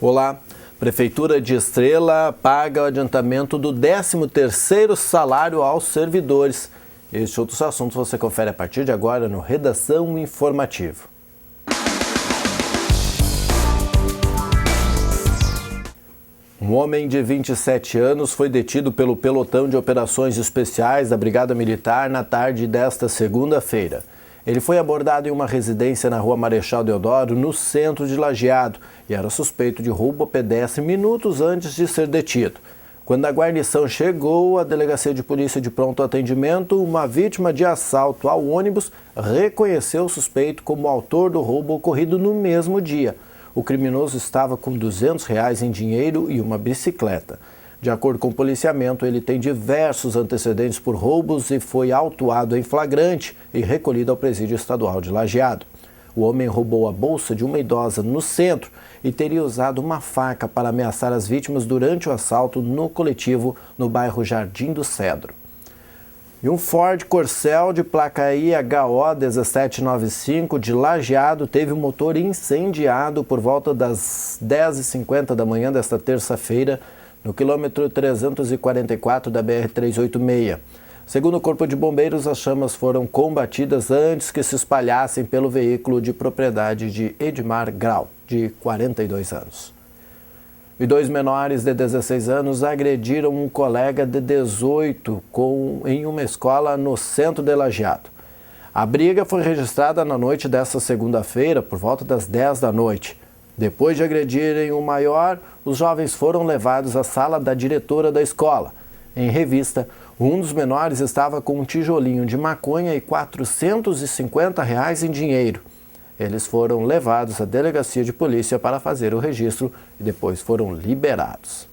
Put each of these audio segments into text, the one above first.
Olá, Prefeitura de Estrela paga o adiantamento do 13º salário aos servidores. Este e outros assuntos você confere a partir de agora no Redação Informativo. Um homem de 27 anos foi detido pelo Pelotão de Operações Especiais da Brigada Militar na tarde desta segunda-feira. Ele foi abordado em uma residência na Rua Marechal Deodoro, no centro de Lajeado, e era suspeito de roubo a pedestre minutos antes de ser detido. Quando a guarnição chegou à Delegacia de Polícia de Pronto Atendimento, uma vítima de assalto ao ônibus reconheceu o suspeito como autor do roubo ocorrido no mesmo dia. O criminoso estava com R$200 em dinheiro e uma bicicleta. De acordo com o policiamento, ele tem diversos antecedentes por roubos e foi autuado em flagrante e recolhido ao presídio estadual de Lajeado. O homem roubou a bolsa de uma idosa no centro e teria usado uma faca para ameaçar as vítimas durante o assalto no coletivo no bairro Jardim do Cedro. E um Ford Corcel de placa IHO 1795 de Lajeado teve o motor incendiado por volta das 10h50 da manhã desta terça-feira, no quilômetro 344 da BR-386. Segundo o Corpo de Bombeiros, as chamas foram combatidas antes que se espalhassem pelo veículo de propriedade de Edmar Grau, de 42 anos. E 2 menores de 16 anos agrediram um colega de 18 em uma escola no centro de Lajeado. A briga foi registrada na noite desta segunda-feira, por volta das 10 da noite. Depois de agredirem o maior, os jovens foram levados à sala da diretora da escola. Em revista, um dos menores estava com um tijolinho de maconha e R$450 em dinheiro. Eles foram levados à delegacia de polícia para fazer o registro e depois foram liberados.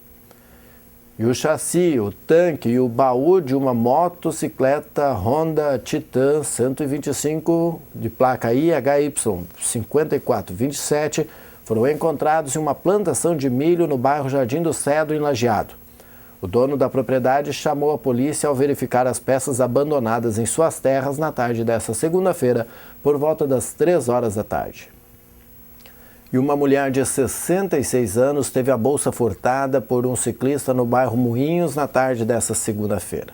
E o chassi, o tanque e o baú de uma motocicleta Honda Titan 125 de placa IHY 5427 foram encontrados em uma plantação de milho no bairro Jardim do Cedro, em Lajeado. O dono da propriedade chamou a polícia ao verificar as peças abandonadas em suas terras na tarde desta segunda-feira, por volta das 3 horas da tarde. E uma mulher de 66 anos teve a bolsa furtada por um ciclista no bairro Moinhos na tarde desta segunda-feira.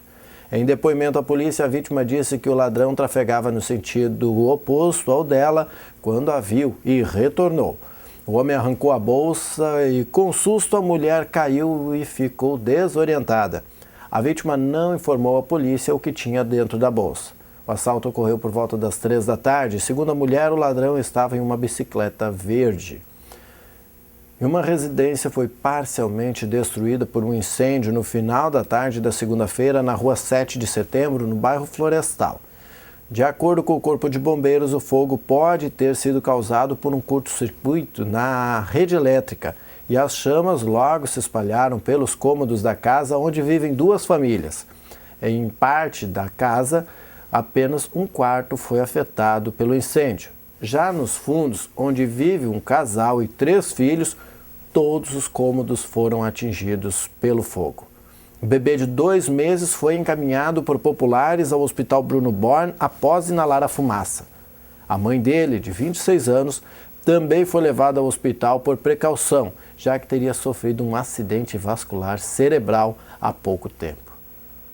Em depoimento à polícia, a vítima disse que o ladrão trafegava no sentido oposto ao dela quando a viu e retornou. O homem arrancou a bolsa e, com susto, a mulher caiu e ficou desorientada. A vítima não informou à polícia o que tinha dentro da bolsa. O assalto ocorreu por volta das 3 da tarde. Segundo a mulher, o ladrão estava em uma bicicleta verde. E uma residência foi parcialmente destruída por um incêndio no final da tarde da segunda-feira na rua 7 de setembro, no bairro Florestal. De acordo com o Corpo de Bombeiros, o fogo pode ter sido causado por um curto-circuito na rede elétrica e as chamas logo se espalharam pelos cômodos da casa onde vivem 2 famílias. Em parte da casa, apenas um quarto foi afetado pelo incêndio. Já nos fundos, onde vive um casal e 3 filhos, todos os cômodos foram atingidos pelo fogo. O bebê de 2 meses foi encaminhado por populares ao Hospital Bruno Born após inalar a fumaça. A mãe dele, de 26 anos, também foi levada ao hospital por precaução, já que teria sofrido um acidente vascular cerebral há pouco tempo.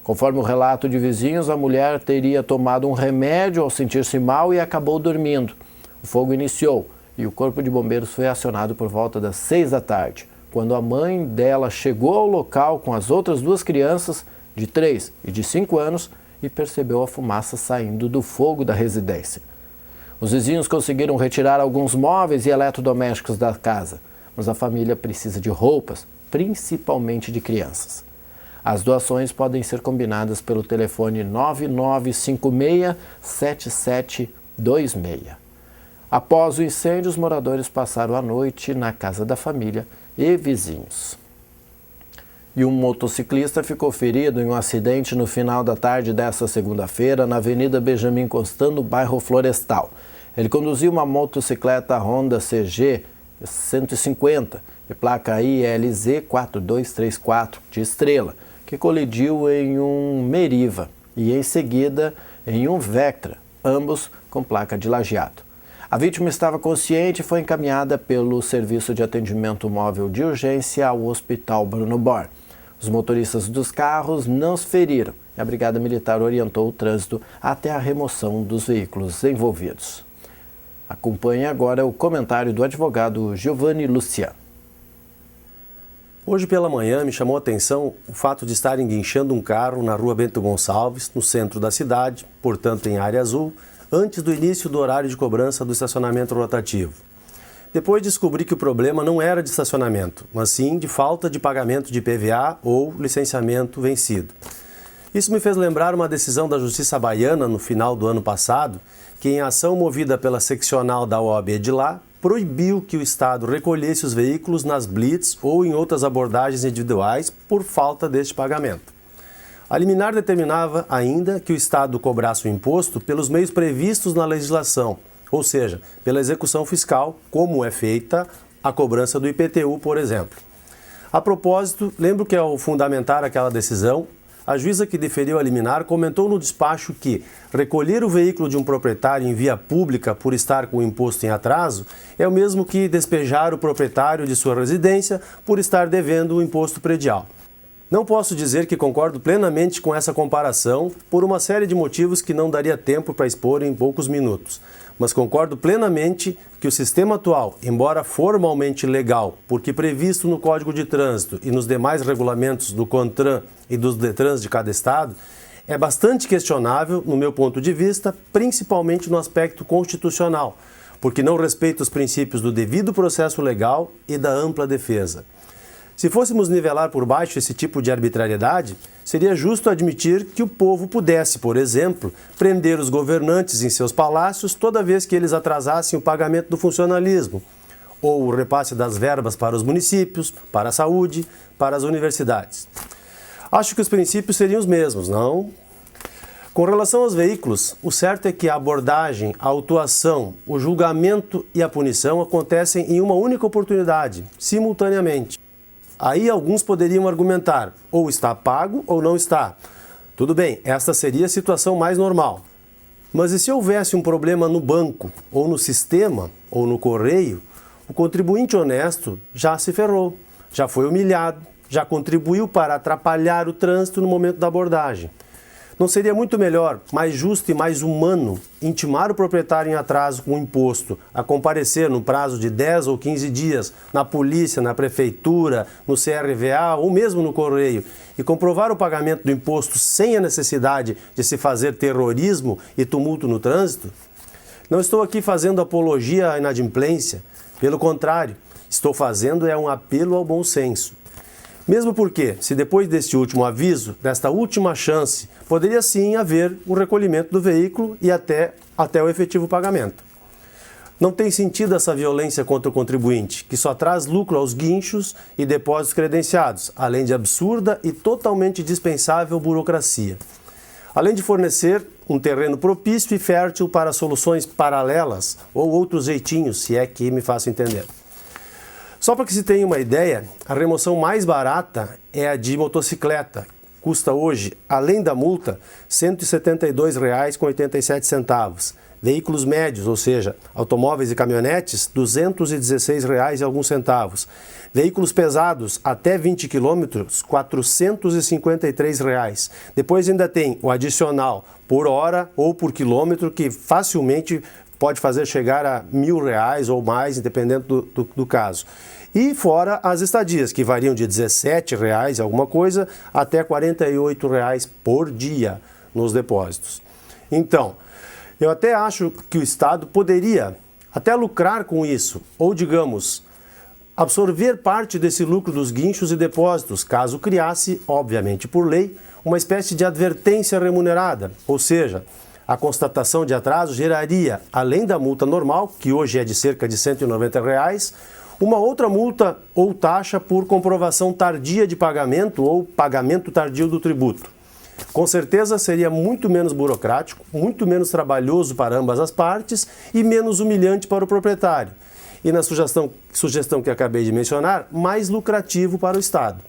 Conforme o relato de vizinhos, a mulher teria tomado um remédio ao sentir-se mal e acabou dormindo. O fogo iniciou e o Corpo de Bombeiros foi acionado por volta das 6 da tarde. Quando a mãe dela chegou ao local com as outras 2 crianças, de 3 e de 5 anos, e percebeu a fumaça saindo do fogo da residência. Os vizinhos conseguiram retirar alguns móveis e eletrodomésticos da casa, mas a família precisa de roupas, principalmente de crianças. As doações podem ser combinadas pelo telefone 9956-7726. Após o incêndio, os moradores passaram a noite na casa da família e vizinhos. E um motociclista ficou ferido em um acidente no final da tarde desta segunda-feira na Avenida Benjamin Constant, no bairro Florestal. Ele conduziu uma motocicleta Honda CG 150, de placa ILZ 4234, de Estrela, que colidiu em um Meriva e em seguida em um Vectra, ambos com placa de Lajeado. A vítima estava consciente e foi encaminhada pelo Serviço de Atendimento Móvel de Urgência ao Hospital Bruno Bor. Os motoristas dos carros não se feriram e a Brigada Militar orientou o trânsito até a remoção dos veículos envolvidos. Acompanhe agora o comentário do advogado Giovanni Luciano. Hoje pela manhã me chamou a atenção o fato de estarem guinchando um carro na rua Bento Gonçalves, no centro da cidade, portanto em área azul, antes do início do horário de cobrança do estacionamento rotativo. Depois descobri que o problema não era de estacionamento, mas sim de falta de pagamento de IPVA ou licenciamento vencido. Isso me fez lembrar uma decisão da Justiça Baiana no final do ano passado, que em ação movida pela seccional da OAB de lá, proibiu que o Estado recolhesse os veículos nas blitz ou em outras abordagens individuais por falta deste pagamento. A liminar determinava ainda que o Estado cobrasse o imposto pelos meios previstos na legislação, ou seja, pela execução fiscal, como é feita a cobrança do IPTU, por exemplo. A propósito, lembro que ao fundamentar aquela decisão, a juíza que deferiu a liminar comentou no despacho que recolher o veículo de um proprietário em via pública por estar com o imposto em atraso é o mesmo que despejar o proprietário de sua residência por estar devendo o imposto predial. Não posso dizer que concordo plenamente com essa comparação por uma série de motivos que não daria tempo para expor em poucos minutos. Mas concordo plenamente que o sistema atual, embora formalmente legal, porque previsto no Código de Trânsito e nos demais regulamentos do CONTRAN e dos DETRANs de cada estado, é bastante questionável, no meu ponto de vista, principalmente no aspecto constitucional, porque não respeita os princípios do devido processo legal e da ampla defesa. Se fôssemos nivelar por baixo esse tipo de arbitrariedade, seria justo admitir que o povo pudesse, por exemplo, prender os governantes em seus palácios toda vez que eles atrasassem o pagamento do funcionalismo, ou o repasse das verbas para os municípios, para a saúde, para as universidades. Acho que os princípios seriam os mesmos, não? Com relação aos veículos, o certo é que a abordagem, a autuação, o julgamento e a punição acontecem em uma única oportunidade, simultaneamente. Aí alguns poderiam argumentar, ou está pago ou não está. Tudo bem, esta seria a situação mais normal. Mas e se houvesse um problema no banco, ou no sistema, ou no correio, o contribuinte honesto já se ferrou, já foi humilhado, já contribuiu para atrapalhar o trânsito no momento da abordagem. Não seria muito melhor, mais justo e mais humano, intimar o proprietário em atraso com o imposto a comparecer no prazo de 10 ou 15 dias na polícia, na prefeitura, no CRVA ou mesmo no correio e comprovar o pagamento do imposto sem a necessidade de se fazer terrorismo e tumulto no trânsito? Não estou aqui fazendo apologia à inadimplência, pelo contrário, estou fazendo um apelo ao bom senso. Mesmo porque, se depois deste último aviso, desta última chance, poderia sim haver o recolhimento do veículo e até o efetivo pagamento. Não tem sentido essa violência contra o contribuinte, que só traz lucro aos guinchos e depósitos credenciados, além de absurda e totalmente dispensável burocracia. Além de fornecer um terreno propício e fértil para soluções paralelas ou outros jeitinhos, se é que me faço entender. Só para que se tenha uma ideia, a remoção mais barata é a de motocicleta. Custa hoje, além da multa, R$ 172,87. Veículos médios, ou seja, automóveis e caminhonetes, R$ 216 e alguns centavos. Veículos pesados, até 20 km, R$ 453. Depois ainda tem o adicional por hora ou por quilômetro, que facilmente pode fazer chegar a R$ 1.000 ou mais, dependendo do caso. E fora as estadias, que variam de R$ 17 alguma coisa até R$ 48 por dia nos depósitos. Então, eu até acho que o Estado poderia até lucrar com isso, ou digamos, absorver parte desse lucro dos guinchos e depósitos, caso criasse, obviamente por lei, uma espécie de advertência remunerada, ou seja, a constatação de atraso geraria, além da multa normal, que hoje é de cerca de R$ 190, uma outra multa ou taxa por comprovação tardia de pagamento ou pagamento tardio do tributo. Com certeza seria muito menos burocrático, muito menos trabalhoso para ambas as partes e menos humilhante para o proprietário. e na sugestão que acabei de mencionar, mais lucrativo para o Estado.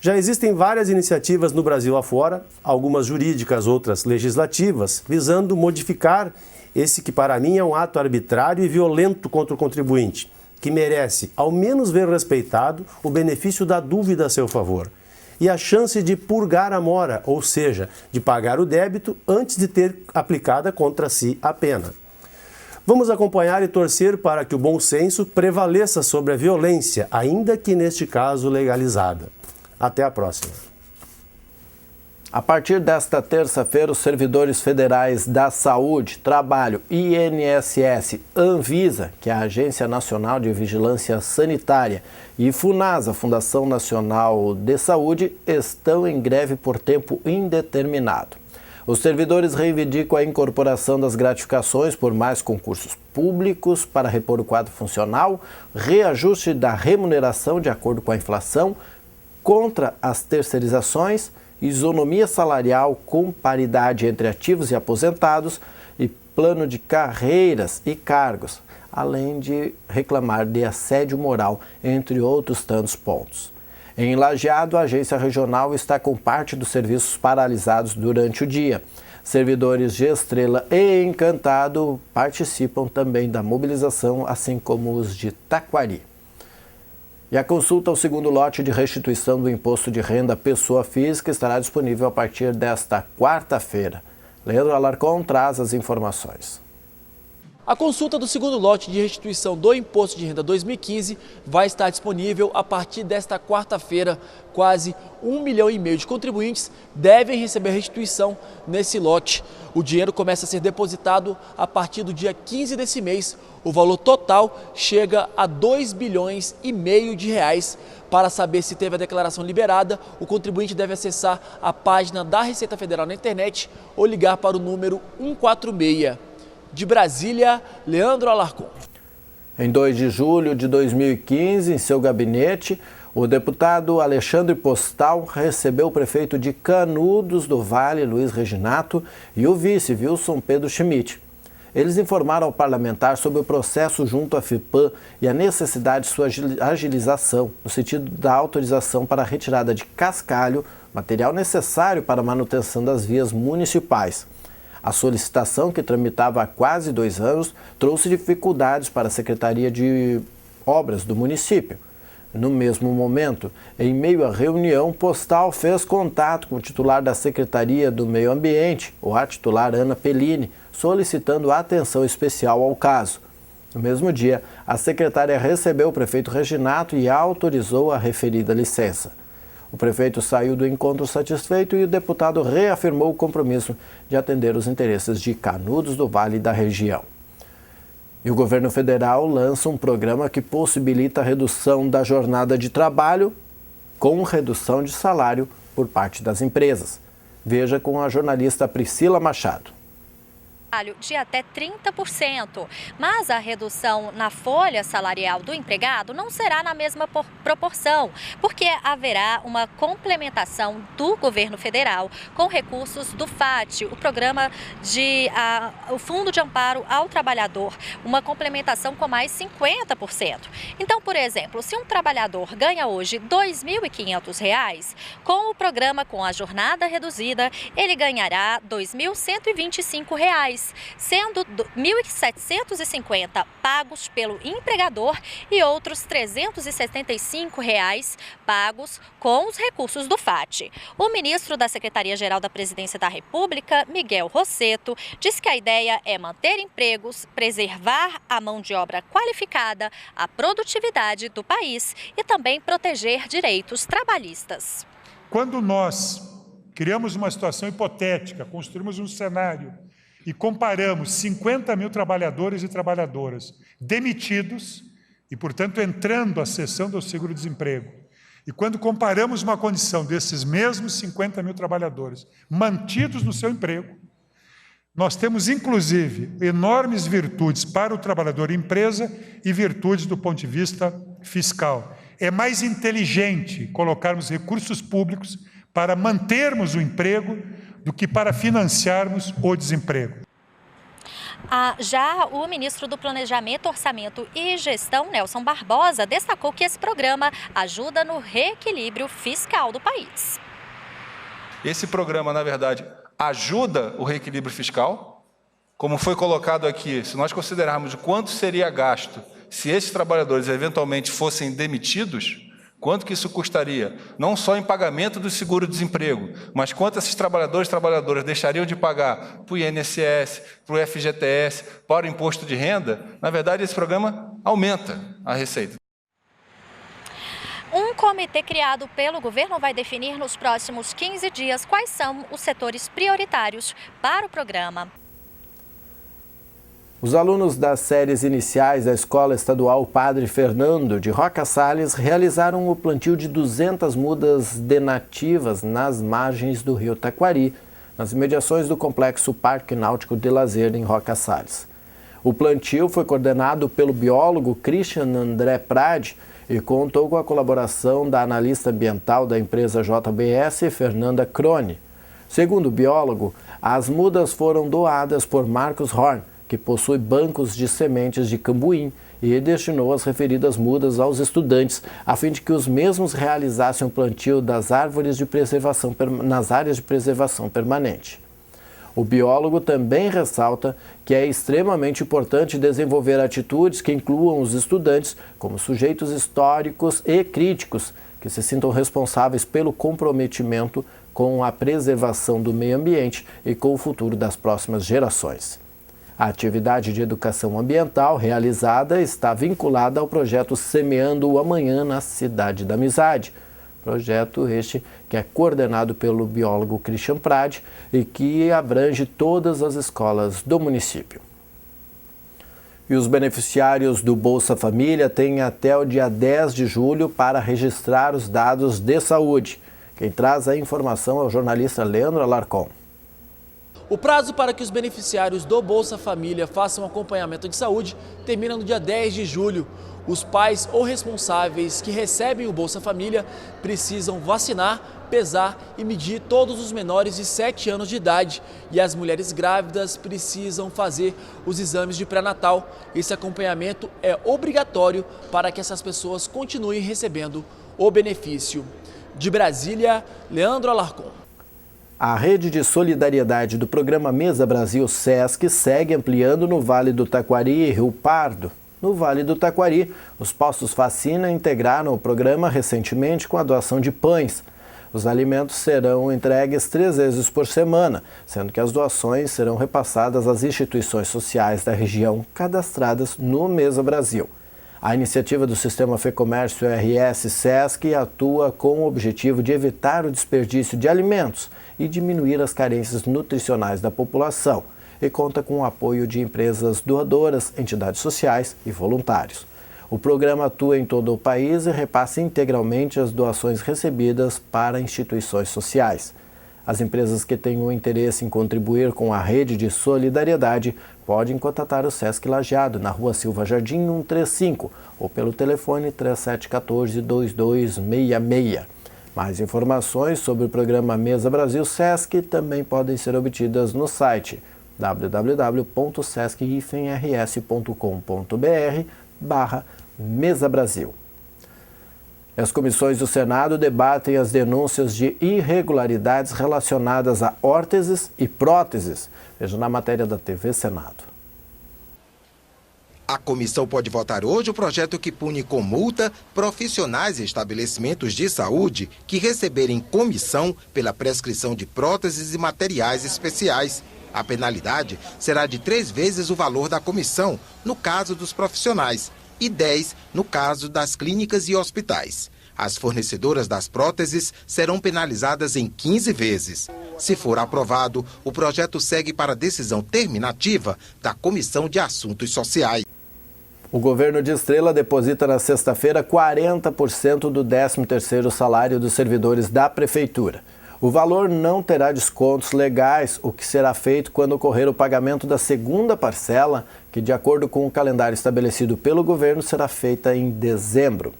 Já existem várias iniciativas no Brasil afora, algumas jurídicas, outras legislativas, visando modificar esse que para mim é um ato arbitrário e violento contra o contribuinte, que merece ao menos ver respeitado o benefício da dúvida a seu favor e a chance de purgar a mora, ou seja, de pagar o débito antes de ter aplicada contra si a pena. Vamos acompanhar e torcer para que o bom senso prevaleça sobre a violência, ainda que neste caso legalizada. Até a próxima. A partir desta terça-feira, os servidores federais da Saúde, Trabalho, INSS, Anvisa, que é a Agência Nacional de Vigilância Sanitária, e FUNASA, Fundação Nacional de Saúde, estão em greve por tempo indeterminado. Os servidores reivindicam a incorporação das gratificações por mais concursos públicos para repor o quadro funcional, reajuste da remuneração de acordo com a inflação, contra as terceirizações, isonomia salarial com paridade entre ativos e aposentados e plano de carreiras e cargos, além de reclamar de assédio moral, entre outros tantos pontos. Em Lajeado, a agência regional está com parte dos serviços paralisados durante o dia. Servidores de Estrela e Encantado participam também da mobilização, assim como os de Taquari. E a consulta ao segundo lote de restituição do imposto de renda à pessoa física estará disponível a partir desta quarta-feira. Leandro Alarcon traz as informações. A consulta do segundo lote de restituição do Imposto de Renda 2015 vai estar disponível a partir desta quarta-feira. Quase 1,5 milhão de contribuintes devem receber restituição nesse lote. O dinheiro começa a ser depositado a partir do dia 15 desse mês. O valor total chega a 2,5 bilhões de reais. Para saber se teve a declaração liberada, o contribuinte deve acessar a página da Receita Federal na internet ou ligar para o número 146. De Brasília, Leandro Alarcon. Em 2 de julho de 2015, em seu gabinete, o deputado Alexandre Postal recebeu o prefeito de Canudos do Vale, Luiz Reginato, e o vice, Wilson Pedro Schmidt. Eles informaram ao parlamentar sobre o processo junto à FIPAM e a necessidade de sua agilização, no sentido da autorização para a retirada de cascalho, material necessário para a manutenção das vias municipais. A solicitação, que tramitava há quase 2 anos, trouxe dificuldades para a Secretaria de Obras do município. No mesmo momento, em meio à reunião, Postal fez contato com o titular da Secretaria do Meio Ambiente, ou a titular Ana Pellini, solicitando atenção especial ao caso. No mesmo dia, a secretária recebeu o prefeito Reginato e autorizou a referida licença. O prefeito saiu do encontro satisfeito e o deputado reafirmou o compromisso de atender os interesses de Canudos do Vale e da região. E o governo federal lança um programa que possibilita a redução da jornada de trabalho com redução de salário por parte das empresas. Veja com a jornalista Priscila Machado. De até 30%, mas a redução na folha salarial do empregado não será na mesma proporção, porque haverá uma complementação do governo federal com recursos do FAT, o programa o Fundo de Amparo ao Trabalhador, uma complementação com mais 50%. Então, por exemplo, se um trabalhador ganha hoje R$ 2.500, com o programa com a jornada reduzida, ele ganhará R$ 2.125. Sendo R$ 1.750 pagos pelo empregador e outros R$ 375 pagos com os recursos do FAT. O ministro da Secretaria-Geral da Presidência da República, Miguel Rosseto, diz que a ideia é manter empregos, preservar a mão de obra qualificada, a produtividade do país e também proteger direitos trabalhistas. Quando nós criamos uma situação hipotética, construímos um cenário e comparamos 50 mil trabalhadores e trabalhadoras demitidos e, portanto, entrando à cessão do seguro-desemprego, e quando comparamos uma condição desses mesmos 50 mil trabalhadores mantidos no seu emprego, nós temos, inclusive, enormes virtudes para o trabalhador e empresa e virtudes do ponto de vista fiscal. É mais inteligente colocarmos recursos públicos para mantermos o emprego do que para financiarmos o desemprego. Já o ministro do Planejamento, Orçamento e Gestão, Nelson Barbosa, destacou que esse programa ajuda no reequilíbrio fiscal do país. Esse programa, na verdade, ajuda o reequilíbrio fiscal. Como foi colocado aqui, se nós considerarmos quanto seria gasto se esses trabalhadores eventualmente fossem demitidos, quanto que isso custaria, não só em pagamento do seguro-desemprego, mas quanto esses trabalhadores e trabalhadoras deixariam de pagar para o INSS, para o FGTS, para o imposto de renda, na verdade esse programa aumenta a receita. Um comitê criado pelo governo vai definir nos próximos 15 dias quais são os setores prioritários para o programa. Os alunos das séries iniciais da Escola Estadual Padre Fernando de Roca Salles realizaram o plantio de 200 mudas de nativas nas margens do rio Taquari, nas imediações do Complexo Parque Náutico de Lazer em Roca Salles. O plantio foi coordenado pelo biólogo Christian André Prade e contou com a colaboração da analista ambiental da empresa JBS, Fernanda Crone. Segundo o biólogo, as mudas foram doadas por Marcos Horn, que possui bancos de sementes de cambuim, e destinou as referidas mudas aos estudantes, a fim de que os mesmos realizassem o plantio das árvores de preservação nas áreas de preservação permanente. O biólogo também ressalta que é extremamente importante desenvolver atitudes que incluam os estudantes como sujeitos históricos e críticos, que se sintam responsáveis pelo comprometimento com a preservação do meio ambiente e com o futuro das próximas gerações. A atividade de educação ambiental realizada está vinculada ao projeto Semeando o Amanhã na Cidade da Amizade. Projeto este que é coordenado pelo biólogo Christian Prade e que abrange todas as escolas do município. E os beneficiários do Bolsa Família têm até o dia 10 de julho para registrar os dados de saúde. Quem traz a informação é o jornalista Leandro Alarcon. O prazo para que os beneficiários do Bolsa Família façam acompanhamento de saúde termina no dia 10 de julho. Os pais ou responsáveis que recebem o Bolsa Família precisam vacinar, pesar e medir todos os menores de 7 anos de idade. E as mulheres grávidas precisam fazer os exames de pré-natal. Esse acompanhamento é obrigatório para que essas pessoas continuem recebendo o benefício. De Brasília, Leandro Alarcon. A rede de solidariedade do programa Mesa Brasil SESC segue ampliando no Vale do Taquari e Rio Pardo. No Vale do Taquari, os postos Facina integraram o programa recentemente com a doação de pães. Os alimentos serão entregues 3 vezes por semana, sendo que as doações serão repassadas às instituições sociais da região cadastradas no Mesa Brasil. A iniciativa do Sistema Fecomércio RS SESC atua com o objetivo de evitar o desperdício de alimentos e diminuir as carências nutricionais da população e conta com o apoio de empresas doadoras, entidades sociais e voluntários. O programa atua em todo o país e repassa integralmente as doações recebidas para instituições sociais. As empresas que tenham interesse em contribuir com a rede de solidariedade podem contatar o SESC Lajeado na Rua Silva Jardim 135 ou pelo telefone 3714-2266. Mais informações sobre o programa Mesa Brasil SESC também podem ser obtidas no site www.sesc-rs.com.br/Mesa Brasil. As comissões do Senado debatem as denúncias de irregularidades relacionadas a órteses e próteses. Veja na matéria da TV Senado. A comissão pode votar hoje o projeto que pune com multa profissionais e estabelecimentos de saúde que receberem comissão pela prescrição de próteses e materiais especiais. A penalidade será de 3 vezes o valor da comissão, no caso dos profissionais, e 10 no caso das clínicas e hospitais. As fornecedoras das próteses serão penalizadas em 15 vezes. Se for aprovado, o projeto segue para a decisão terminativa da Comissão de Assuntos Sociais. O governo de Estrela deposita na sexta-feira 40% do 13º salário dos servidores da prefeitura. O valor não terá descontos legais, o que será feito quando ocorrer o pagamento da segunda parcela, que, de acordo com o calendário estabelecido pelo governo, será feita em dezembro.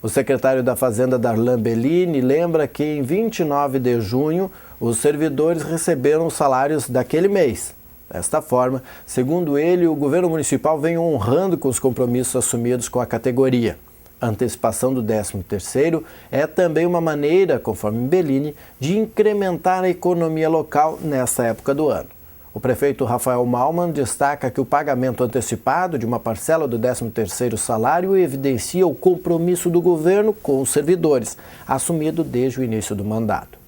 O secretário da Fazenda, Darlan Bellini, lembra que em 29 de junho os servidores receberam os salários daquele mês. Desta forma, segundo ele, o governo municipal vem honrando com os compromissos assumidos com a categoria. A antecipação do 13º é também uma maneira, conforme Bellini, de incrementar a economia local nesta época do ano. O prefeito Rafael Malman destaca que o pagamento antecipado de uma parcela do 13º salário evidencia o compromisso do governo com os servidores, assumido desde o início do mandato.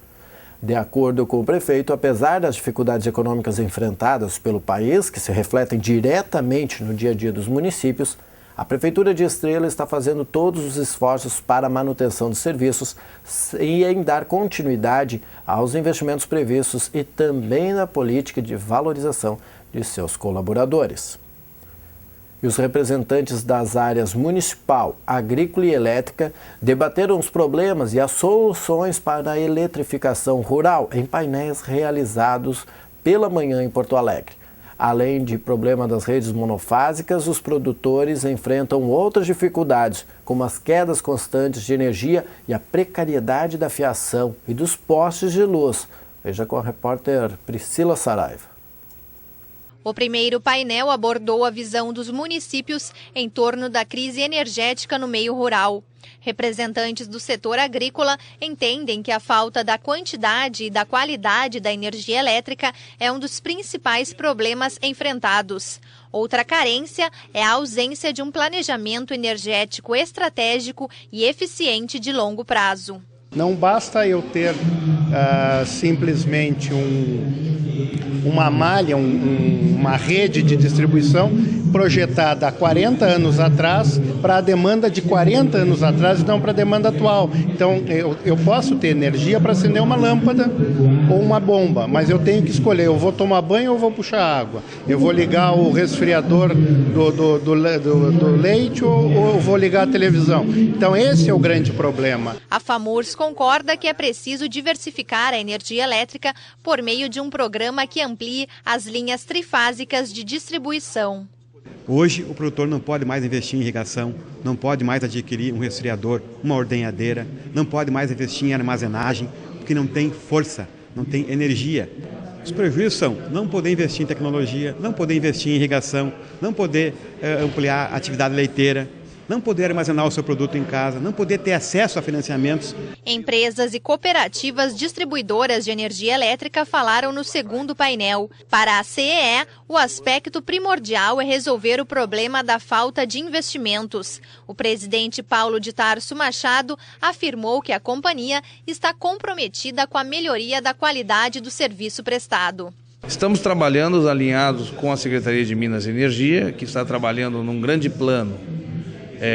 De acordo com o prefeito, apesar das dificuldades econômicas enfrentadas pelo país, que se refletem diretamente no dia a dia dos municípios, a Prefeitura de Estrela está fazendo todos os esforços para a manutenção dos serviços e em dar continuidade aos investimentos previstos e também na política de valorização de seus colaboradores. E os representantes das áreas municipal, agrícola e elétrica debateram os problemas e as soluções para a eletrificação rural em painéis realizados pela manhã em Porto Alegre. Além de problema das redes monofásicas, os produtores enfrentam outras dificuldades, como as quedas constantes de energia e a precariedade da fiação e dos postes de luz. Veja com a repórter Priscila Saraiva. O primeiro painel abordou a visão dos municípios em torno da crise energética no meio rural. Representantes do setor agrícola entendem que a falta da quantidade e da qualidade da energia elétrica é um dos principais problemas enfrentados. Outra carência é a ausência de um planejamento energético estratégico e eficiente de longo prazo. Não basta eu ter simplesmente uma malha, uma rede de distribuição projetada há 40 anos atrás para a demanda de 40 anos atrás e não para a demanda atual. Então, eu posso ter energia para acender uma lâmpada ou uma bomba, mas eu tenho que escolher, eu vou tomar banho ou vou puxar água? Eu vou ligar o resfriador do leite ou eu vou ligar a televisão? Então, esse é o grande problema. A FAMURS concorda que é preciso diversificar a energia elétrica por meio de um programa que amplie as linhas trifásicas de distribuição. Hoje, o produtor não pode mais investir em irrigação, não pode mais adquirir um resfriador, uma ordenhadeira, não pode mais investir em armazenagem, porque não tem força, não tem energia. Os prejuízos são não poder investir em tecnologia, não poder investir em irrigação, não poder ampliar a atividade leiteira, não poder armazenar o seu produto em casa, não poder ter acesso a financiamentos. Empresas e cooperativas distribuidoras de energia elétrica falaram no segundo painel. Para a CEE, o aspecto primordial é resolver o problema da falta de investimentos. O presidente Paulo de Tarso Machado afirmou que a companhia está comprometida com a melhoria da qualidade do serviço prestado. Estamos trabalhando alinhados com a Secretaria de Minas e Energia, que está trabalhando num grande plano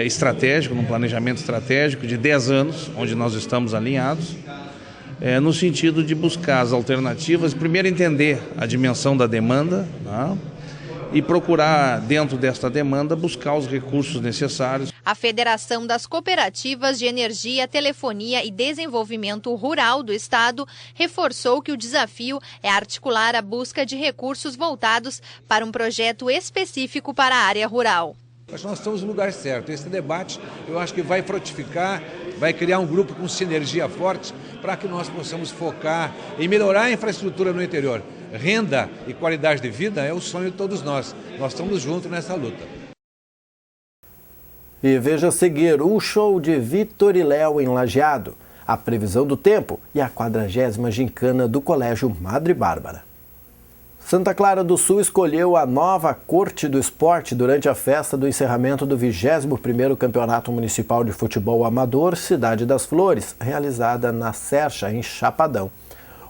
estratégico, num planejamento estratégico de 10 anos, onde nós estamos alinhados, no sentido de buscar as alternativas, primeiro entender a dimensão da demanda, né, e procurar, dentro desta demanda, buscar os recursos necessários. A Federação das Cooperativas de Energia, Telefonia e Desenvolvimento Rural do Estado reforçou que o desafio é articular a busca de recursos voltados para um projeto específico para a área rural. Acho que nós estamos no lugar certo. Esse debate, eu acho que vai frutificar, vai criar um grupo com sinergia forte para que nós possamos focar em melhorar a infraestrutura no interior. Renda e qualidade de vida é o sonho de todos nós. Nós estamos juntos nessa luta. E veja a seguir o show de Vitor e Léo em Lajeado, a previsão do tempo e a 40ª gincana do Colégio Madre Bárbara. Santa Clara do Sul escolheu a nova Corte do Esporte durante a festa do encerramento do 21º Campeonato Municipal de Futebol Amador Cidade das Flores, realizada na Sercha, em Chapadão.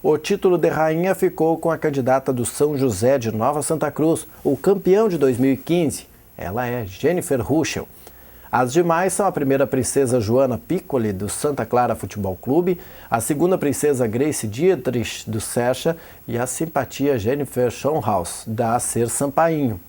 O título de rainha ficou com a candidata do São José de Nova Santa Cruz, o campeão de 2015. Ela é Jennifer Ruschel. As demais são a primeira princesa Joana Piccoli, do Santa Clara Futebol Clube, a segunda princesa Grace Dietrich, do Sercha, e a simpatia Jennifer Schonhaus, da Acer Sampainho.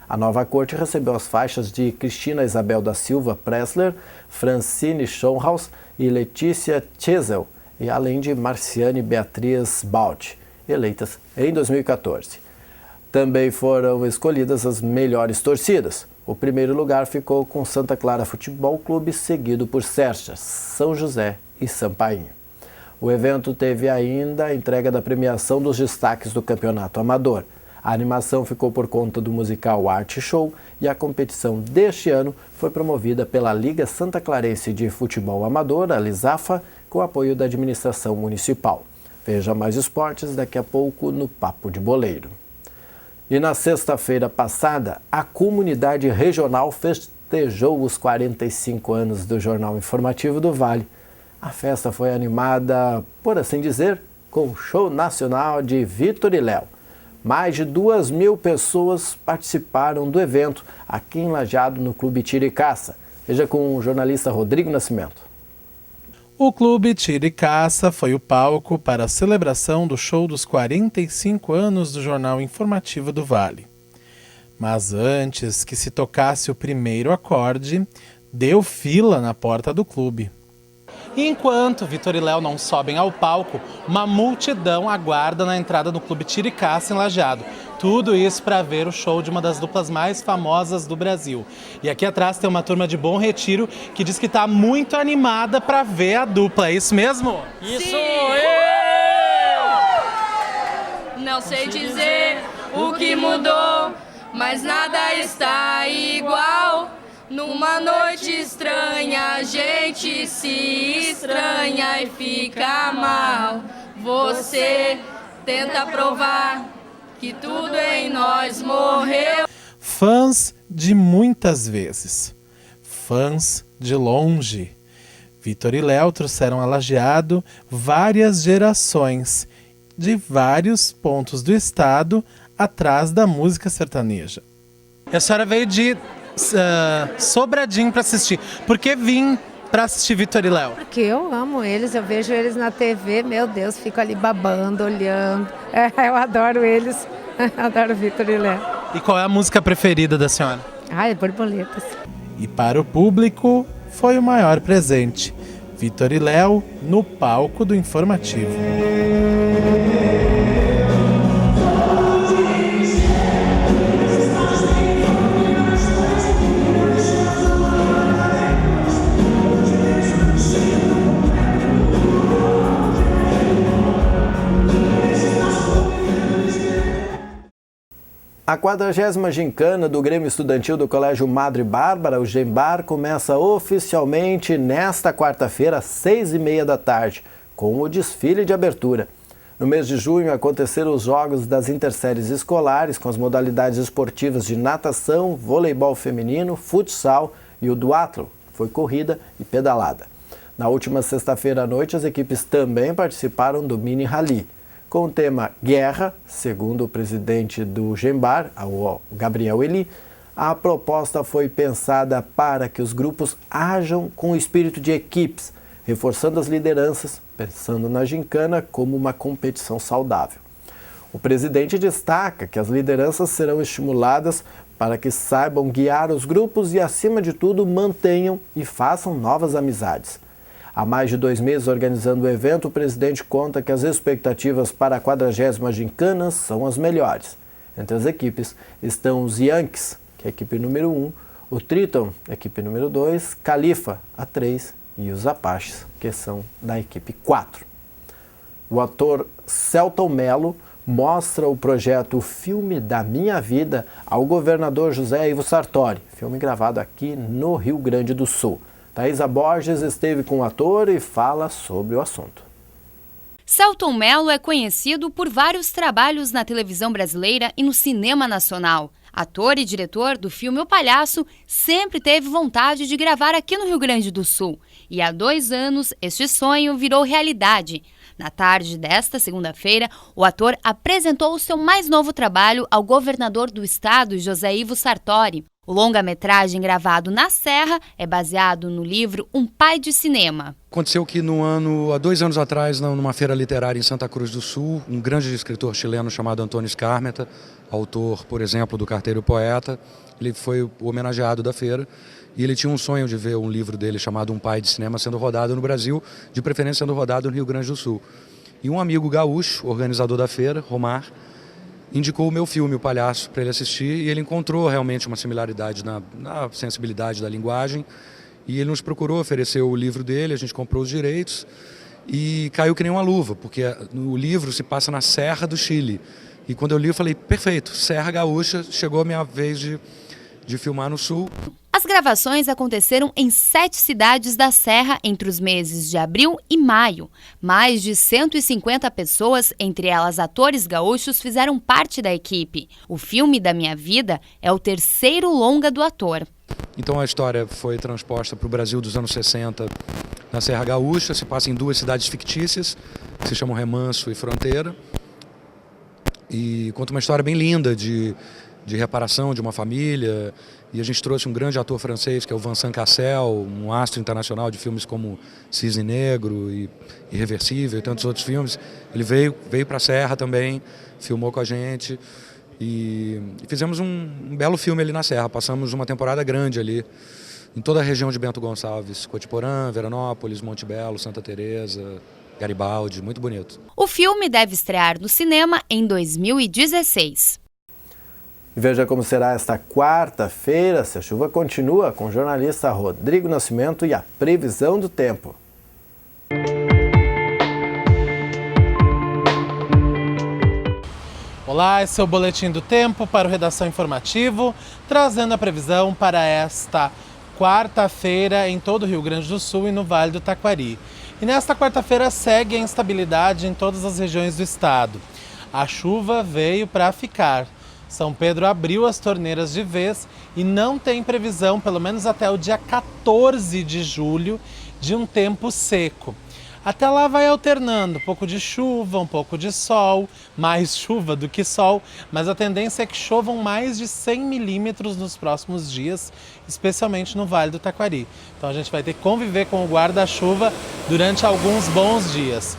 A nova corte recebeu as faixas de Cristina Isabel da Silva Pressler, Francine Schonhaus e Letícia Chesel, e além de Marciane Beatriz Balt, eleitas em 2014. Também foram escolhidas as melhores torcidas. O primeiro lugar ficou com Santa Clara Futebol Clube, seguido por Sercha, São José e Sampainho. O evento teve ainda a entrega da premiação dos destaques do Campeonato Amador. A animação ficou por conta do musical Arte Show e a competição deste ano foi promovida pela Liga Santa Clarense de Futebol Amador, a Lisafa, com apoio da administração municipal. Veja mais esportes daqui a pouco no Papo de Boleiro. E na sexta-feira passada, a comunidade regional festejou os 45 anos do Jornal Informativo do Vale. A festa foi animada, por assim dizer, com o show nacional de Vitor e Léo. Mais de 2.000 pessoas participaram do evento aqui em Lajeado, no Clube Tiro e Caça. Veja com o jornalista Rodrigo Nascimento. O Clube Tiro e Caça foi o palco para a celebração do show dos 45 anos do Jornal Informativo do Vale. Mas antes que se tocasse o primeiro acorde, deu fila na porta do clube. Enquanto Vitor e Léo não sobem ao palco, uma multidão aguarda na entrada do Clube Tiro e Caça em Lajeado. Tudo isso para ver o show de uma das duplas mais famosas do Brasil. E aqui atrás tem uma turma de Bom Retiro que diz que está muito animada para ver a dupla. É isso mesmo? Isso! Não sei dizer o que mudou, mas nada está igual. Numa noite estranha, a gente se estranha e fica mal. Você tenta provar que tudo em nós morreu. Fãs de muitas vezes, fãs de longe. Vitor e Léo trouxeram a Lajeado várias gerações de vários pontos do estado atrás da música sertaneja. A senhora veio de Sobradinho para assistir. Por que vim para assistir Vitor e Léo? Porque eu amo eles, eu vejo eles na TV, meu Deus, fico ali babando, olhando. Eu adoro eles, adoro Vitor e Léo. E qual é a música preferida da senhora? É Borboletas. E para o público foi o maior presente. Vitor e Léo no palco do Informativo. A 40ª gincana do Grêmio Estudantil do Colégio Madre Bárbara, o Gembar, começa oficialmente nesta quarta-feira, às 6h30 da tarde, com o desfile de abertura. No mês de junho aconteceram os jogos das interséries escolares, com as modalidades esportivas de natação, voleibol feminino, futsal e o duatlon, foi corrida e pedalada. Na última sexta-feira à noite, as equipes também participaram do mini rally. Com o tema Guerra, segundo o presidente do Gembar, o Gabriel Eli, a proposta foi pensada para que os grupos ajam com o espírito de equipes, reforçando as lideranças, pensando na gincana como uma competição saudável. O presidente destaca que as lideranças serão estimuladas para que saibam guiar os grupos e, acima de tudo, mantenham e façam novas amizades. Há mais de 2 meses organizando o evento, o presidente conta que as expectativas para a 40ª gincana são as melhores. Entre as equipes estão os Yankees, que é a equipe número 1, o Triton, a equipe número 2, Califa, a 3, e os Apaches, que são da equipe 4. O ator Selton Mello mostra o projeto Filme da Minha Vida ao governador José Ivo Sartori, filme gravado aqui no Rio Grande do Sul. Thaisa Borges esteve com o ator e fala sobre o assunto. Selton Mello é conhecido por vários trabalhos na televisão brasileira e no cinema nacional. Ator e diretor do filme O Palhaço, sempre teve vontade de gravar aqui no Rio Grande do Sul. E há 2 anos, este sonho virou realidade. Na tarde desta segunda-feira, o ator apresentou o seu mais novo trabalho ao governador do estado, José Ivo Sartori. O longa-metragem gravado na Serra é baseado no livro Um Pai de Cinema. Aconteceu que há 2 anos atrás, numa feira literária em Santa Cruz do Sul, um grande escritor chileno chamado Antônio Skármeta, autor, por exemplo, do Carteiro Poeta, ele foi o homenageado da feira e ele tinha um sonho de ver um livro dele chamado Um Pai de Cinema sendo rodado no Brasil, de preferência sendo rodado no Rio Grande do Sul. E um amigo gaúcho, organizador da feira, Romar, indicou o meu filme, O Palhaço, para ele assistir, e ele encontrou realmente uma similaridade na sensibilidade da linguagem, e ele nos procurou, ofereceu o livro dele, a gente comprou os direitos, e caiu que nem uma luva, porque o livro se passa na Serra do Chile. E quando eu li, eu falei, perfeito, Serra Gaúcha, chegou a minha vez de filmar no Sul. As gravações aconteceram em 7 cidades da Serra entre os meses de abril e maio. Mais de 150 pessoas, entre elas atores gaúchos, fizeram parte da equipe. O filme da minha vida é o 3º longa do ator. Então a história foi transposta para o Brasil dos anos 60 na Serra Gaúcha, se passa em 2 cidades fictícias, que se chamam Remanso e Fronteira. E conta uma história bem linda de reparação de uma família. E a gente trouxe um grande ator francês, que é o Vincent Cassel, um astro internacional de filmes como Cisne Negro e Irreversível e tantos outros filmes. Ele veio para a Serra também, filmou com a gente e fizemos um belo filme ali na Serra. Passamos uma temporada grande ali, em toda a região de Bento Gonçalves, Cotiporã, Veranópolis, Monte Belo, Santa Teresa, Garibaldi, muito bonito. O filme deve estrear no cinema em 2016. Veja como será esta quarta-feira, se a chuva continua, com o jornalista Rodrigo Nascimento e a previsão do tempo. Olá, esse é o Boletim do Tempo para o Redação Informativo, trazendo a previsão para esta quarta-feira em todo o Rio Grande do Sul e no Vale do Taquari. E nesta quarta-feira segue a instabilidade em todas as regiões do estado. A chuva veio para ficar. São Pedro abriu as torneiras de vez e não tem previsão, pelo menos até o dia 14 de julho, de um tempo seco. Até lá vai alternando, um pouco de chuva, um pouco de sol, mais chuva do que sol, mas a tendência é que chovam mais de 100 milímetros nos próximos dias, especialmente no Vale do Taquari. Então a gente vai ter que conviver com o guarda-chuva durante alguns bons dias.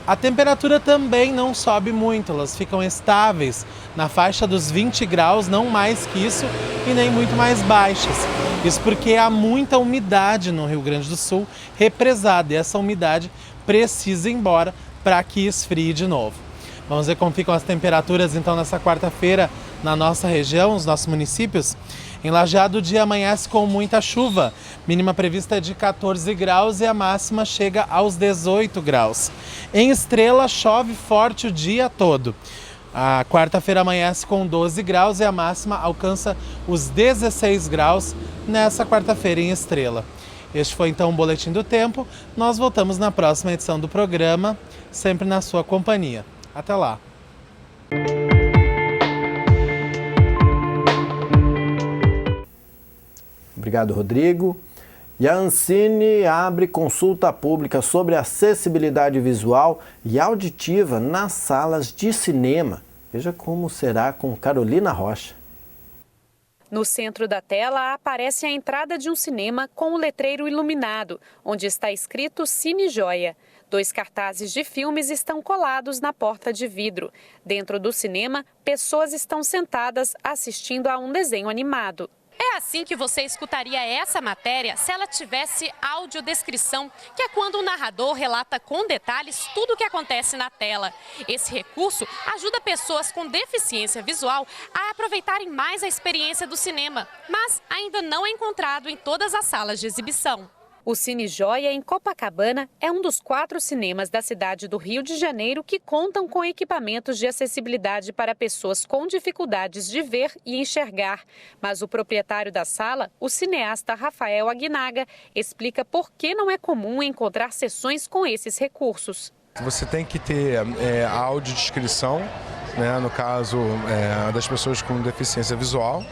A temperatura também não sobe muito, elas ficam estáveis na faixa dos 20 graus, não mais que isso e nem muito mais baixas. Isso porque há muita umidade no Rio Grande do Sul represada e essa umidade precisa ir embora para que esfrie de novo. Vamos ver como ficam as temperaturas então nessa quarta-feira na nossa região, nos nossos municípios. Em Lajeado o dia amanhece com muita chuva, mínima prevista é de 14 graus e a máxima chega aos 18 graus. Em Estrela chove forte o dia todo. A quarta-feira amanhece com 12 graus e a máxima alcança os 16 graus nessa quarta-feira em Estrela. Este foi então o Boletim do Tempo. Nós voltamos na próxima edição do programa, sempre na sua companhia. Até lá! Obrigado, Rodrigo. E a Ancine abre consulta pública sobre acessibilidade visual e auditiva nas salas de cinema. Veja como será com Carolina Rocha. No centro da tela aparece a entrada de um cinema com um letreiro iluminado, onde está escrito Cine Joia. 2 cartazes de filmes estão colados na porta de vidro. Dentro do cinema, pessoas estão sentadas assistindo a um desenho animado. É assim que você escutaria essa matéria se ela tivesse audiodescrição, que é quando o narrador relata com detalhes tudo o que acontece na tela. Esse recurso ajuda pessoas com deficiência visual a aproveitarem mais a experiência do cinema, mas ainda não é encontrado em todas as salas de exibição. O Cine Joia, em Copacabana, é um dos 4 cinemas da cidade do Rio de Janeiro que contam com equipamentos de acessibilidade para pessoas com dificuldades de ver e enxergar. Mas o proprietário da sala, o cineasta Rafael Aguinaga, explica por que não é comum encontrar sessões com esses recursos. Você tem que ter a audiodescrição, né, no caso das pessoas com deficiência visual.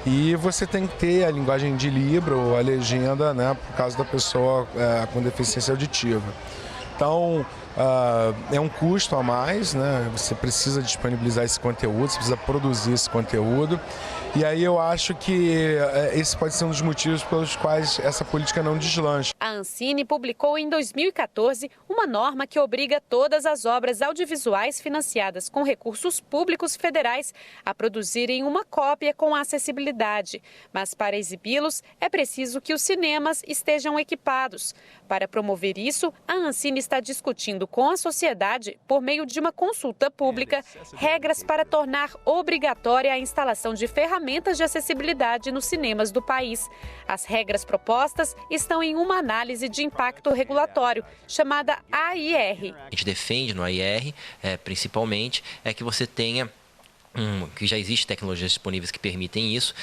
E você tem que ter a linguagem de Libra, a legenda, né, por causa da pessoa com deficiência auditiva. Então, é um custo a mais, né? Você precisa disponibilizar esse conteúdo, você precisa produzir esse conteúdo. E aí eu acho que esse pode ser um dos motivos pelos quais essa política não deslancha. A Ancine publicou em 2014 uma norma que obriga todas as obras audiovisuais financiadas com recursos públicos federais a produzirem uma cópia com acessibilidade. Mas para exibi-los é preciso que os cinemas estejam equipados. Para promover isso, a Ancine está discutindo com a sociedade, por meio de uma consulta pública, regras para tornar obrigatória a instalação de ferramentas de acessibilidade nos cinemas do país. As regras propostas estão em uma análise de impacto regulatório, chamada AIR. A gente defende no AIR, principalmente, que você tenha que já existem tecnologias disponíveis que permitem isso,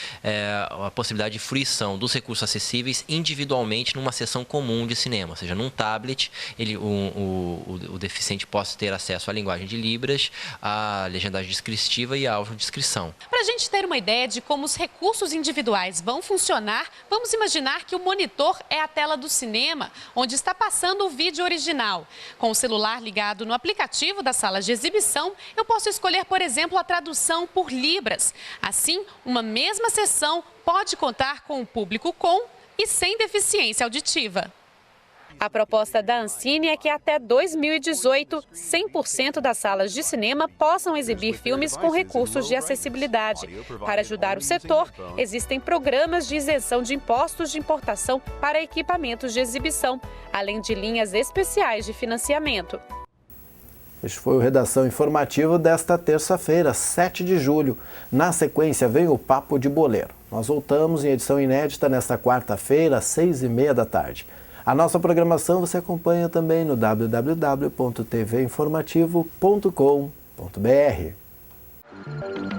a possibilidade de fruição dos recursos acessíveis individualmente numa sessão comum de cinema, ou seja, num tablet, o deficiente possa ter acesso à linguagem de Libras, à legendagem descritiva e à audiodescrição. Para a gente ter uma ideia de como os recursos individuais vão funcionar, vamos imaginar que o monitor é a tela do cinema, onde está passando o vídeo original. Com o celular ligado no aplicativo das salas de exibição, eu posso escolher, por exemplo, a tradução por Libras. Assim, uma mesma sessão pode contar com o público com e sem deficiência auditiva. A proposta da Ancine é que até 2018, 100% das salas de cinema possam exibir filmes com recursos de acessibilidade. Para ajudar o setor, existem programas de isenção de impostos de importação para equipamentos de exibição, além de linhas especiais de financiamento. Este foi o Redação Informativo desta terça-feira, 7 de julho. Na sequência vem o Papo de Boleiro. Nós voltamos em edição inédita nesta quarta-feira, às 6h30 da tarde. A nossa programação você acompanha também no www.tvinformativo.com.br.